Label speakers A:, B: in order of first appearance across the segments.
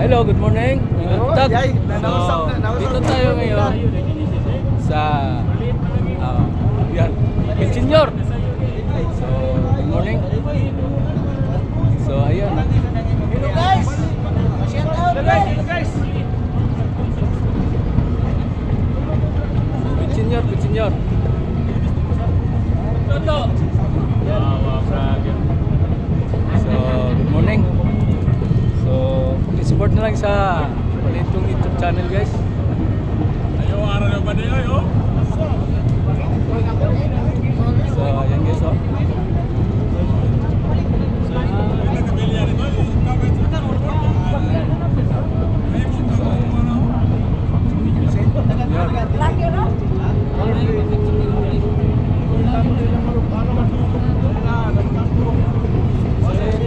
A: Hello, good morning. Tag. So, dito tayo ngayon sa yan, Senior. So, good morning. So, ayan.
B: Hello guys! Shout out guys!
A: Good senior. Toto. So, good morning. So, i-support na lang sa itong YouTube channel, guys.
C: Ayo, araw na ba niyo, yo?
A: So, ayan guys, oh.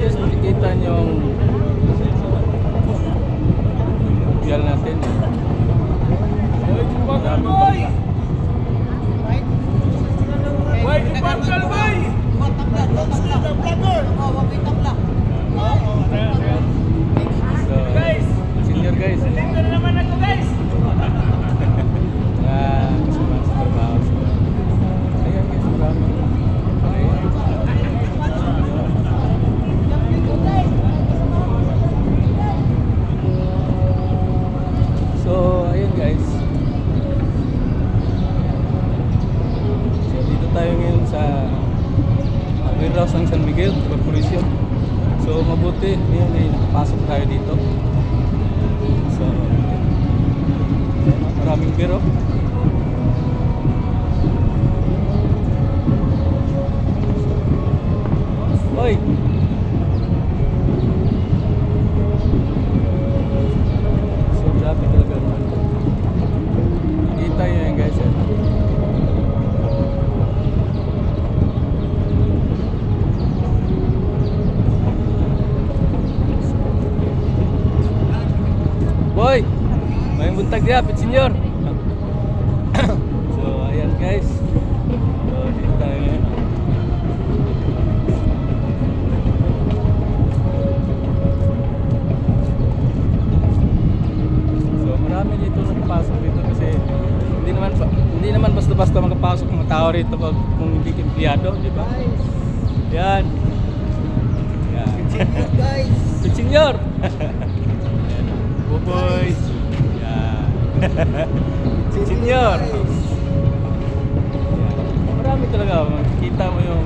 A: Just makikita nyo yung bial natin. Marami pa. So, senior guys. Kasama sa trabaho. Ayan guys, marami. So, ayun guys. So, dito tayo ngayon sa warehouse ng San Miguel Corporation. So, mabuti ngayon ay nakapasok tayo dito. So, maraming biro. Hoy! So, grabe talaga naman. Kita nyo yan guys. Boy! May buntag diya, pit senior. So, ayan guys. So, dito tayo ngayon. So, marami dito nagpasok dito kasi hindi naman basta-basta makapasok mga tao rito kung hindi empleyado, di ba? Yan. Yan.
B: Guys!
A: Pit senior. Boy. Yan. Senior. Yan. Marami talaga. Makikita mo yung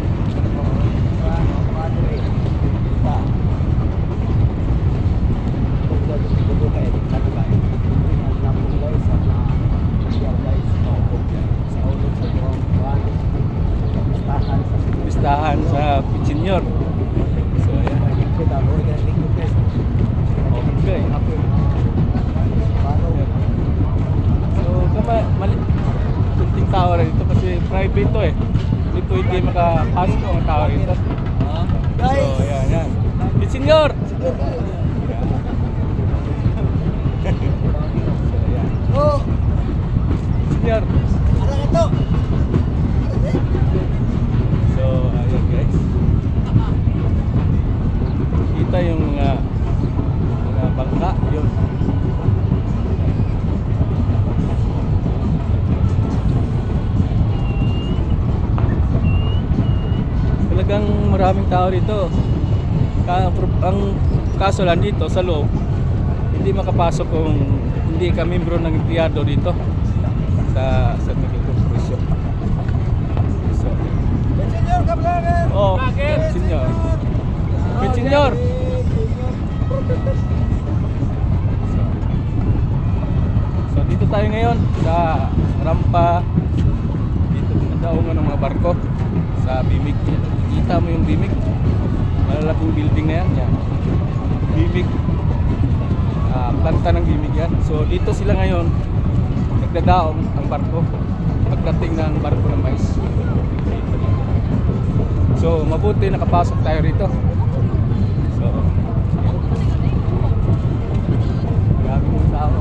A: listahan sa Pit Senior. So, yan. Okay. So, kunting tao rin ito kasi private to eh. Hindi pwede makapasok mga tao rito. So, yan. Pit Senior!
B: Oh!
A: Senior!
B: Ano ito?
A: So, ayan guys. Kita yung mga bangka. Yun. Talagang maraming tao rito. Ang kaso lang dito sa loob, hindi makapasok kung hindi ka membro ng empleyado dito sa San Miguel Corporation. So,
B: Senior ka vlogger!
A: oh, senior. Senior. So, dito tayo ngayon sa rampa. Dito pinadaungan ng mga barko sa Bimig. Kita mo yung Bimig. Malalaking building na yan. Yan. Bimig. Planta ng Bimig yan. So, dito sila ngayon nagdadaong ang barko pagdating ng barko ng mais. So, mabuti nakapasok tayo rito. So, maraming mga tao.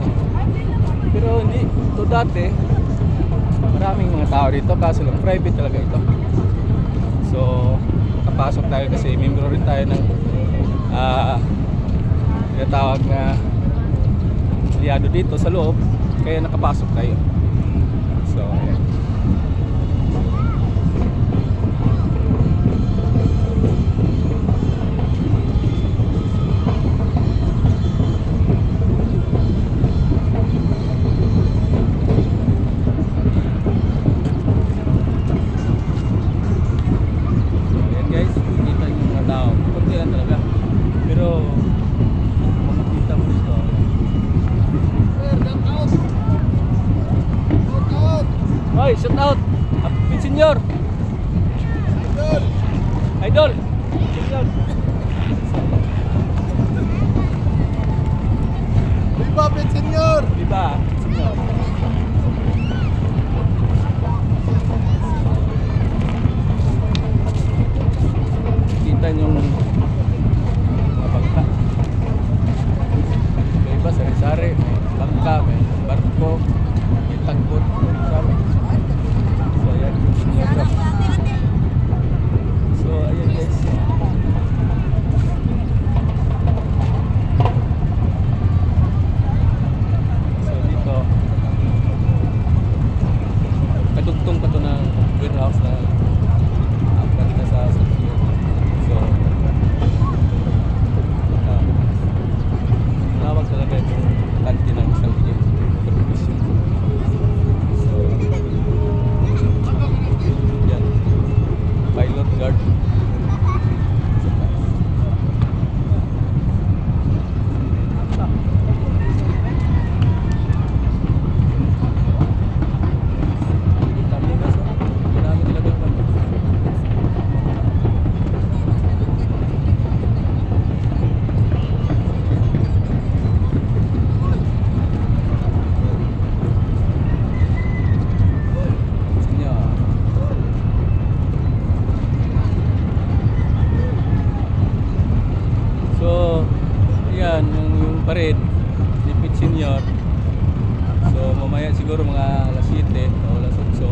A: Pero hindi, ito dati maraming mga tao rito kaso lang private talaga ito. So, nakapasok tayo kasi membro rin tayo ng tinatawag na empleyado dito sa loob, kaya nakapasok tayo. So, ayan. Ayan guys, kita nyo mga tao. Kunti lang talaga. Pero, makikita mo ito. Hoy, shout out! Happy Senior! Idol! Idol!
B: Viva Pet Senyor!
A: Viva! Senior! Kita nyo mga bangka. May iba, sari-sari, may bangka, may barko, may tagbot, marami. So ayan, senior daw. So ayan guys. So dito, kadugtong pa to ng warehouse na banda sa senior. So, malawak talaga yung kanti ng isang production. So, yan. Pilot guard. Dami na so. Dami talaga yung kanti. Senior. So, yan yung parade ni Pit Senior. So, mamaya siguro mga alas 7 o alas 8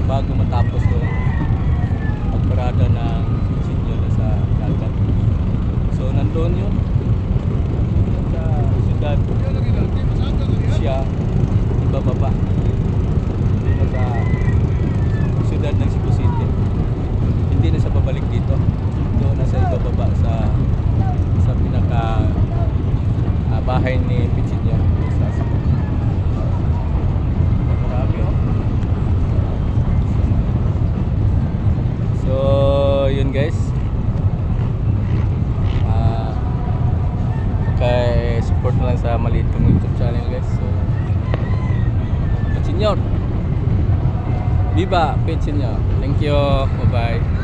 A: bago matapos yung pagparada ng Pit Senior na sa dagat. So, nandun yun sa syudad. Siya, ibababa. Dito sa syudad ng Cebu City. Hindi na siya babalik dito. Doon na siya ibababa sa pinaka bahay ni Pit Senior sa Cebu. Marami oh. So, yun guys. Kay support na lang sa maliit kong YouTube channel guys. So, Pit Senior. Viva Pit Senior. Thank you. Bye-bye.